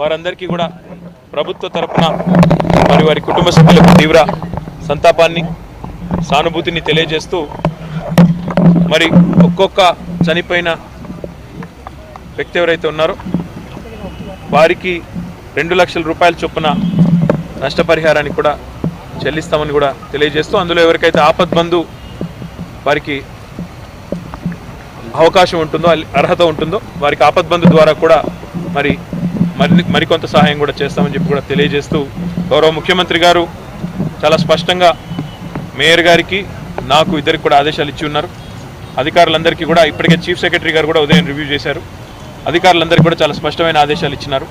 వారందరికీ కూడా ప్రభుత్వ తరపున మరి వారి కుటుంబ సభ్యులకు తీవ్ర సంతాపాన్ని సానుభూతిని తెలియజేస్తూ మరి ఒక్కొక్క చనిపోయిన వ్యక్తి ఎవరైతే ఉన్నారో వారికి 2 లక్షల రూపాయల చొప్పున నష్టపరిహారాన్ని కూడా చెల్లిస్తామని కూడా తెలియజేస్తూ అందులో ఎవరికైతే ఆపద్బంధు వారికి అవకాశం ఉంటుందో అర్హత ఉంటుందో వారికి ఆపద్బంధు ద్వారా కూడా మరికొంత సహాయం కూడా చేస్తామని చెప్పి కూడా తెలియజేస్తూ గౌరవ ముఖ్యమంత్రి గారు చాలా స్పష్టంగా మేయర్ గారికి నాకు ఇద్దరికి కూడా ఆదేశాలు ఇచ్చి ఉన్నారు. అధికారులందరికీ కూడా ఇప్పటికే చీఫ్ సెక్రటరీ గారు కూడా ఉదయం రివ్యూ చేశారు. అధికారులందరికీ కూడా చాలా స్పష్టమైన ఆదేశాలు ఇచ్చినారు.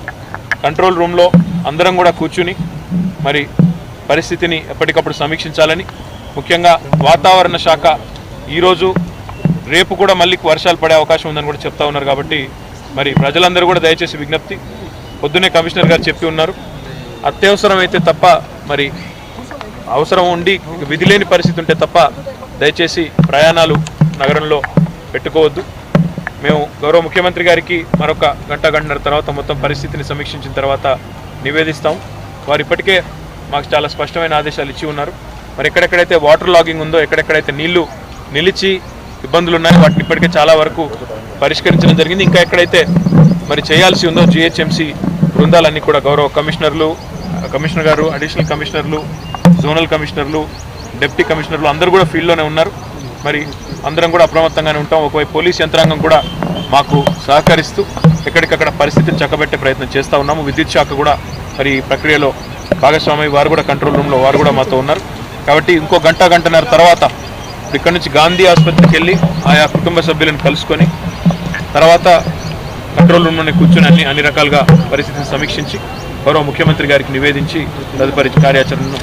కంట్రోల్ రూమ్లో అందరం కూడా కూర్చుని మరి పరిస్థితిని ఎప్పటికప్పుడు సమీక్షించాలని, ముఖ్యంగా వాతావరణ శాఖ ఈరోజు రేపు కూడా మళ్ళీ వర్షాలు పడే అవకాశం ఉందని కూడా చెప్తా ఉన్నారు. కాబట్టి మరి ప్రజలందరూ కూడా దయచేసి విజ్ఞప్తి, పొద్దున్నే కమిషనర్ గారు చెప్పి ఉన్నారు, అత్యవసరం అయితే తప్ప మరి అవసరం ఉండి విధి లేని పరిస్థితి ఉంటే తప్ప దయచేసి ప్రయాణాలు నగరంలో పెట్టుకోవద్దు. మేము గౌరవ ముఖ్యమంత్రి గారికి మరొక గంటన్నర తర్వాత మొత్తం పరిస్థితిని సమీక్షించిన తర్వాత నివేదిస్తాం. వారు ఇప్పటికే మాకు చాలా స్పష్టమైన ఆదేశాలు ఇచ్చి ఉన్నారు. మరి ఎక్కడెక్కడైతే వాటర్ లాగింగ్ ఉందో, ఎక్కడెక్కడైతే నీళ్లు నిలిచి ఇబ్బందులు ఉన్నాయో వాటిని ఇప్పటికే చాలా వరకు పరిష్కరించడం జరిగింది. ఇంకా ఎక్కడైతే మరి చేయాల్సి ఉందో జిహెచ్ఎంసీ బృందాలన్నీ కూడా గౌరవ కమిషనర్ గారు, అడిషనల్ కమిషనర్లు, జోనల్ కమిషనర్లు, డిప్యూటీ కమిషనర్లు అందరూ కూడా ఫీల్డ్లోనే ఉన్నారు. మరి అందరం కూడా అప్రమత్తంగానే ఉంటాం. ఒకవైపు పోలీస్ యంత్రాంగం కూడా మాకు సహకరిస్తూ ఎక్కడికక్కడ పరిస్థితిని చక్కబెట్టే ప్రయత్నం చేస్తూ ఉన్నాము. విద్యుత్ శాఖ కూడా మరి ఈ ప్రక్రియలో భాగస్వామి, వారు కూడా కంట్రోల్ రూమ్లో వారు కూడా మాతో ఉన్నారు. కాబట్టి ఇంకో గంటన్నర తర్వాత ఇక్కడ నుంచి గాంధీ ఆసుపత్రికి వెళ్ళి ఆయా కుటుంబ సభ్యులను కలుసుకొని తర్వాత కంట్రోల్ రూమ్లోనే కూర్చొని అన్ని రకాలుగా పరిస్థితిని సమీక్షించి గౌరవ ముఖ్యమంత్రి గారికి నివేదించి తదుపరి కార్యాచరణను